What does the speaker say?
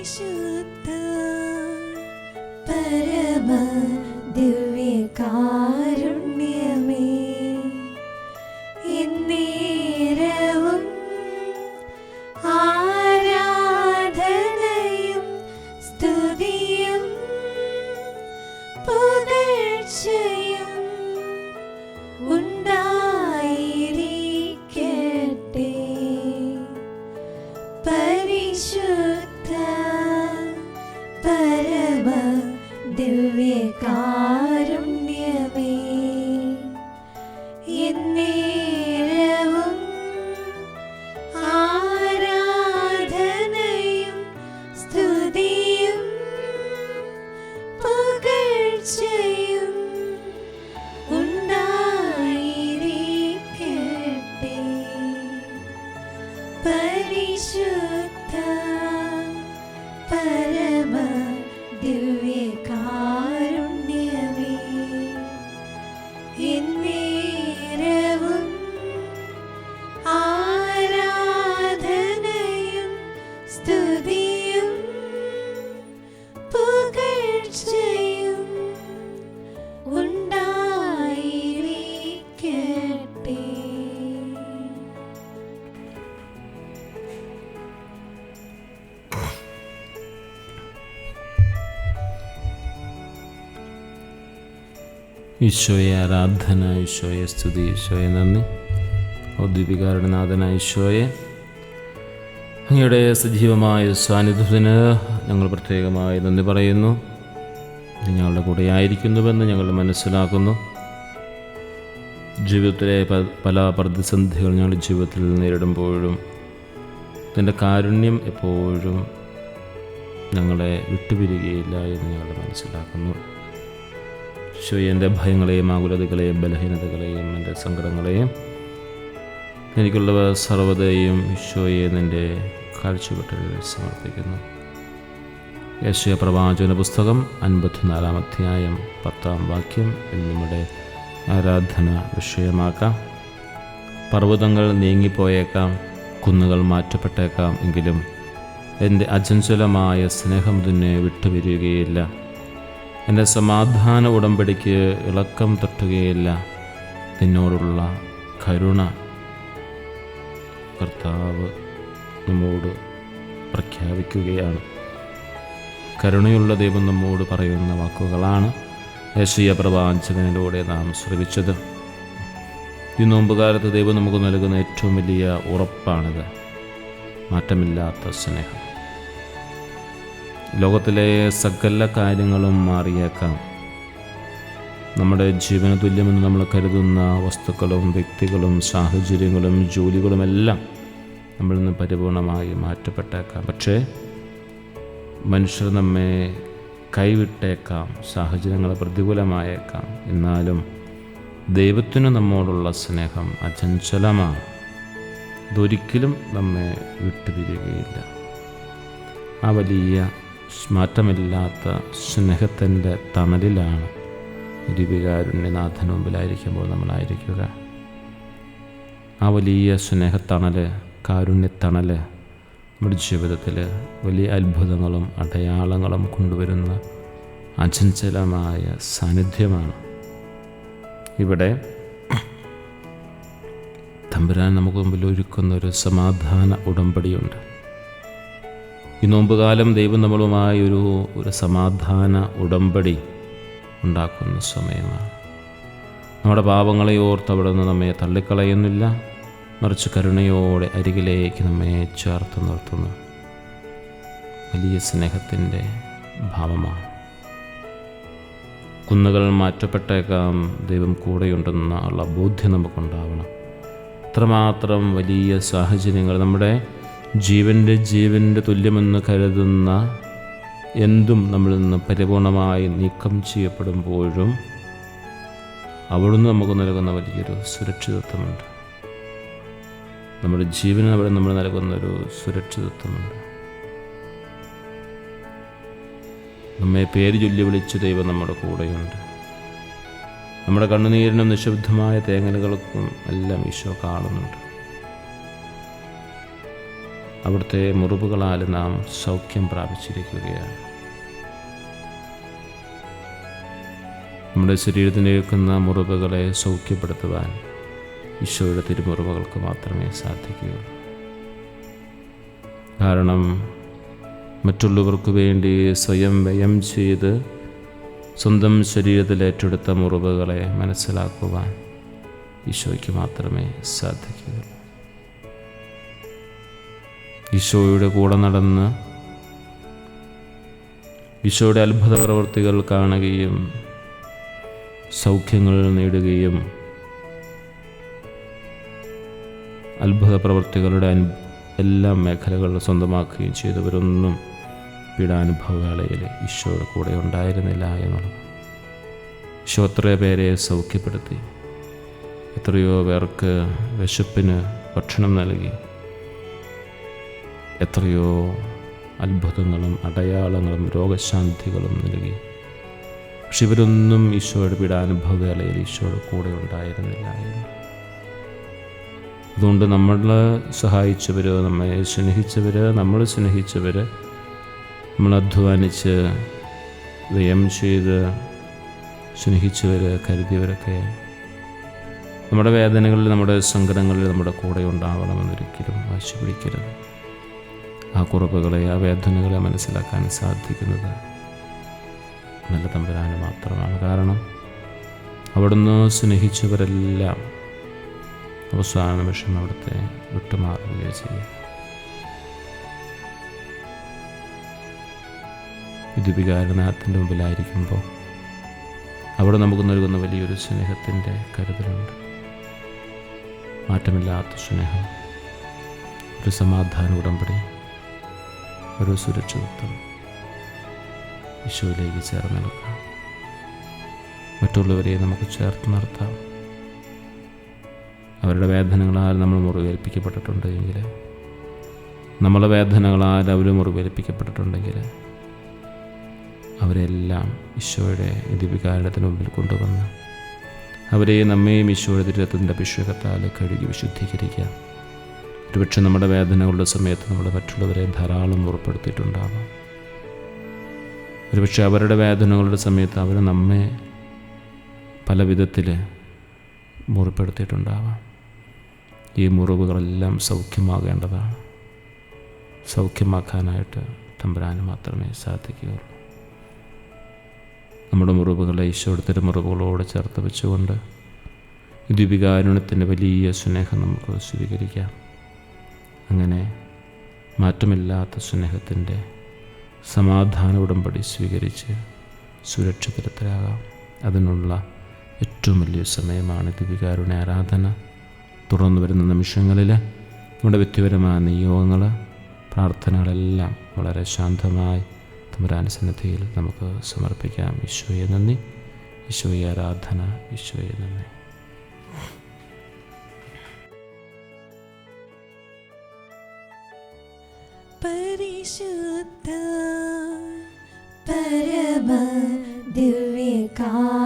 പരിശുദ്ധ പരമ ദിവ്യകാരുണ്യമേ, എന്നേരവും ആരാധനയും സ്തുതിയും പുകഴ്ചയും ഉണ്ടായിരിക്കട്ടെ. പരിശുദ്ധ പരമ ദിവ്യകാരുണ്യമേ, എന്നേരവും ആരാധനയും സ്തുതിയും പുകഴ്ചയും ഉണ്ടായിരിക്കട്ടെ. പരിശുദ്ധ പരമ ദിവ്യകാരുണ്യമേ, എന്നേരവും ആരാധനയും സ്തുതിയും പുകഴ്ചയും ഉണ്ടായിരിക്കട്ടെ. ഈശോയെ ആരാധന, ഈശോയെ സ്തുതി, ഈശോയെ നന്ദി. ഔദ്യോഗികാരുണനാഥനായ ഈശോയെ, അങ്ങയുടെ സജീവമായ സാന്നിധ്യത്തിന് ഞങ്ങൾ പ്രത്യേകമായി നന്ദി പറയുന്നു. നീ ഞങ്ങളുടെ കൂടെ ആയിരിക്കുന്നുവെന്ന് ഞങ്ങൾ മനസ്സിലാക്കുന്നു. ജീവിതത്തിലെ പല പ്രതിസന്ധികൾ ഞങ്ങളുടെ ജീവിതത്തിൽ നേരിടുമ്പോഴും നിൻ്റെ കാരുണ്യം എപ്പോഴും ഞങ്ങളെ വിട്ടുപിരികയില്ല എന്ന് ഞങ്ങൾ മനസ്സിലാക്കുന്നു. ഈശോയെ, എൻ്റെ ഭയങ്ങളെയും ആകുലതകളെയും ബലഹീനതകളെയും എൻ്റെ സങ്കടങ്ങളെയും എനിക്കുള്ളവ സർവ്വതയും ഈശോയെ നിൻ്റെ കാഴ്ചവെട്ടിൽ സമർപ്പിക്കുന്നു. യേശയ്യാ പ്രവാചന പുസ്തകം 54 അധ്യായം 10 വാക്യം നമ്മുടെ ആരാധന വിഷയമാക്കാം. പർവ്വതങ്ങൾ നീങ്ങിപ്പോയേക്കാം, കുന്നുകൾ മാറ്റപ്പെട്ടേക്കാം, എങ്കിലും എൻ്റെ അചഞ്ചലമായ സ്നേഹം തന്നെ വിട്ടുപിരിയുകയില്ല. എൻ്റെ സമാധാന ഉടമ്പടിക്ക് ഇളക്കം തട്ടുകയില്ല. നിന്നോടുള്ള കരുണ കർത്താവ് നമ്മോട് പ്രഖ്യാപിക്കുകയാണ്. കരുണയുള്ള ദൈവം നമ്മോട് പറയുന്ന വാക്കുകളാണ് യെശയ്യാ പ്രവാചകനിലൂടെ നാം ശ്രവിച്ചത്. ഈ നോമ്പുകാലത്ത് ദൈവം നമുക്ക് നൽകുന്ന ഏറ്റവും വലിയ ഉറപ്പാണിത്, മാറ്റമില്ലാത്ത സ്നേഹം. ലോകത്തിലെ സകല കാര്യങ്ങളും മാറിയേക്കാം. നമ്മുടെ ജീവന തുല്യമെന്ന് നമ്മൾ കരുതുന്ന വസ്തുക്കളും വ്യക്തികളും സാഹചര്യങ്ങളും ജോലികളുമെല്ലാം നമ്മളിൽ നിന്ന് പരിപൂർണമായി മാറ്റപ്പെട്ടേക്കാം. പക്ഷേ മനുഷ്യർ നമ്മെ കൈവിട്ടേക്കാം, സാഹചര്യങ്ങൾ പ്രതികൂലമായേക്കാം. എന്നാലും ദൈവത്തിന് നമ്മോടുള്ള സ്നേഹം അചഞ്ചലമാണ്. ഇതൊരിക്കലും നമ്മെ വിട്ടുപിരിയുകയില്ല. ആ വലിയ മാറ്റമില്ലാത്ത സ്നേഹത്തിൻ്റെ തണലിലാണ് ദിവ്യകാരുണ്യനാഥന് മുമ്പിലായിരിക്കുമ്പോൾ നമ്മളായിരിക്കുക. ആ വലിയ സ്നേഹത്തണൽ, കാരുണ്യത്തണൽ നമ്മുടെ ജീവിതത്തിൽ വലിയ അത്ഭുതങ്ങളും അടയാളങ്ങളും കൊണ്ടുവരുന്ന അചഞ്ചലമായ സാന്നിധ്യമാണ്. ഇവിടെ തമ്പുരാൻ നമുക്ക് മുമ്പിൽ ഒരുക്കുന്നൊരു സമാധാന ഉടമ്പടിയുണ്ട്. ഈ നോമ്പുകാലം ദൈവം നമ്മളുമായി ഒരു സമാധാന ഉടമ്പടി ഉണ്ടാക്കുന്ന സമയമാണ്. നമ്മുടെ പാപങ്ങളെ ഓർത്ത് അവിടെ നിന്ന് നമ്മെ തള്ളിക്കളയുന്നില്ല, മറിച്ച് കരുണയോടെ അരികിലേക്ക് നമ്മെ ചേർത്ത് നിർത്തുന്നു. വലിയ സ്നേഹത്തിൻ്റെ ഭാവമാണ്. കുന്നുകൾ മാറ്റപ്പെട്ടേക്കാം, ദൈവം കൂടെയുണ്ടെന്നുള്ള ബോധ്യം നമുക്കുണ്ടാവണം. അത്രമാത്രം വലിയ സാഹചര്യങ്ങൾ, നമ്മുടെ ജീവൻ്റെ തുല്യമെന്ന് കരുതുന്ന എന്തും നമ്മളിൽ നിന്ന് പരിപൂർണമായി നീക്കം ചെയ്യപ്പെടുമ്പോഴും അവിടുന്ന് നമുക്ക് നൽകുന്ന വലിയൊരു സുരക്ഷിതത്വമുണ്ട്. നമ്മുടെ ജീവന് അവിടെ നമ്മൾ നൽകുന്നൊരു സുരക്ഷിതത്വമുണ്ട്. നമ്മെ പേര് ചൊല്ലി വിളിച്ച് ദൈവം നമ്മുടെ കൂടെയുണ്ട്. നമ്മുടെ കണ്ണുനീരിനും നിശബ്ദമായ തേങ്ങലുകൾക്കും എല്ലാം ഈശോ കാണുന്നുണ്ട്. അവിടുത്തെ മുറിവുകളാൽ നാം സൗഖ്യം പ്രാപിച്ചിരിക്കുകയാണ്. നമ്മുടെ ശരീരത്തിനേൽക്കുന്ന മുറിവുകളെ സൗഖ്യപ്പെടുത്തുവാൻ ഈശോയുടെ തിരുമുറിവുകൾക്ക് മാത്രമേ സാധിക്കുകയുള്ളൂ. കാരണം മറ്റുള്ളവർക്ക് വേണ്ടി സ്വയം വ്യയം ചെയ്ത് സ്വന്തം ശരീരത്തിൽ ഏറ്റെടുത്ത മുറിവുകളെ മനസ്സിലാക്കുവാൻ ഈശോയ്ക്ക് മാത്രമേ സാധിക്കുകയുള്ളൂ. ഈശോയുടെ കൂടെ നടന്ന് ഈശോയുടെ അത്ഭുത പ്രവൃത്തികൾ കാണുകയും സൗഖ്യങ്ങൾ നേടുകയും അത്ഭുത പ്രവൃത്തികളുടെ എല്ലാ മേഖലകളും സ്വന്തമാക്കുകയും ചെയ്തവരൊന്നും പീഡാനുഭവവേളയിൽ ഈശോയുടെ കൂടെ ഉണ്ടായിരുന്നില്ല എന്നുള്ളത്. ഈശോ എത്രയോ പേരെ സൗഖ്യപ്പെടുത്തി, എത്രയോ പേർക്ക് വിശപ്പിന് ഭക്ഷണം നൽകി, എത്രയോ അത്ഭുതങ്ങളും അടയാളങ്ങളും രോഗശാന്തികളും നൽകി. പക്ഷെ ഇവരൊന്നും ഈശോയുടെ പീഡാനുഭവവേളയിൽ ഈശോയുടെ കൂടെ ഉണ്ടായിരുന്നില്ല എന്ന്. അതുകൊണ്ട് നമ്മളെ സഹായിച്ചവർ, നമ്മെ സ്നേഹിച്ചവർ, നമ്മൾ സ്നേഹിച്ചവർ, നമ്മൾ അധ്വാനിച്ച് വ്യയം ചെയ്ത് സ്നേഹിച്ചവർ, കരുതിയവരൊക്കെ നമ്മുടെ വേദനകളിൽ, നമ്മുടെ സങ്കടങ്ങളിൽ നമ്മുടെ കൂടെ ഉണ്ടാവണമെന്നൊരിക്കലും വാശി പിടിക്കരുത്. ആ കുറവുകളെ, ആ വേദനകളെ മനസ്സിലാക്കാൻ സാധിക്കുന്നത് നല്ല തമ്പുരാന് മാത്രമാണ്. കാരണം അവിടുന്ന് സ്നേഹിച്ചവരെല്ലാം അവസാന നിമിഷം അവിടുത്തെ വിട്ടുമാറുകയാണ് ചെയ്യുക. വിധിവികാരനാഥൻ്റെ മുമ്പിലായിരിക്കുമ്പോൾ അവിടെ നമുക്ക് നൽകുന്ന വലിയൊരു സ്നേഹത്തിൻ്റെ കരുതലുണ്ട്. മാറ്റമില്ലാത്ത സ്നേഹം, ഒരു സമാധാന ഉടമ്പടി, ഒരു സുരക്ഷിതത്വം. ഈശോയിലേക്ക് ചേർന്ന് നിൽക്കാം. മറ്റുള്ളവരെ നമുക്ക് ചേർത്ത് നിർത്താം. അവരുടെ വേദനകളാൽ നമ്മൾ മുറിവേൽപ്പിക്കപ്പെട്ടിട്ടുണ്ടെങ്കിൽ, നമ്മളെ വേദനകളാൽ അവർ മുറിവേൽപ്പിക്കപ്പെട്ടിട്ടുണ്ടെങ്കിൽ അവരെല്ലാം ഈശോയുടെ ദിവ്യകാരുണ്യത്തിന് മുമ്പിൽ കൊണ്ടുവന്ന് അവരെയും നമ്മയും ഈശോയുടെ തിരുരത്തിൻ്റെ അഭിഷേകത്താൽ കഴുകി വിശുദ്ധീകരിക്കാം. ഒരുപക്ഷെ നമ്മുടെ വേദനകളുടെ സമയത്ത് നമ്മൾ മറ്റുള്ളവരെ ധാരാളം മുറിപ്പെടുത്തിയിട്ടുണ്ടാവാം. ഒരുപക്ഷെ അവരുടെ വേദനകളുടെ സമയത്ത് അവർ നമ്മെ പല വിധത്തിൽ മുറിപ്പെടുത്തിയിട്ടുണ്ടാവാം. ഈ മുറിവുകളെല്ലാം സൗഖ്യമാകേണ്ടതാണ്. സൗഖ്യമാക്കാനായിട്ട് തമ്പുരാന് മാത്രമേ സാധിക്കുകയുള്ളൂ. നമ്മുടെ മുറിവുകളെ ഈശോയുടെ തിരുമുറിവുകളോട് ചേർത്ത് വെച്ചുകൊണ്ട് ദിവ്യകാരുണ്യത്തിൻ്റെ വലിയ സ്നേഹം നമുക്ക് സ്വീകരിക്കാം. അങ്ങനെ മാറ്റമില്ലാത്ത സ്നേഹത്തിൻ്റെ സമാധാന ഉടമ്പടി സ്വീകരിച്ച് സുരക്ഷിതരാകാം. അതിനുള്ള ഏറ്റവും വലിയ സമയമാണ് ദിവ്യകാരുണ്യ ആരാധന. തുടർന്ന് വരുന്ന നിമിഷങ്ങളിൽ നമ്മുടെ വ്യക്തിപരമായ നിയോഗങ്ങൾ, പ്രാർത്ഥനകളെല്ലാം വളരെ ശാന്തമായി തമ്പുരാന്റെ സന്നിധിയിൽ നമുക്ക് സമർപ്പിക്കാം. ഈശോയെ നന്ദി, ഈശോയെ ആരാധന, ഈശോയെ നന്ദി. പരിശുദ്ധ പരമ ദിവ്യകാരുണ്യമേ,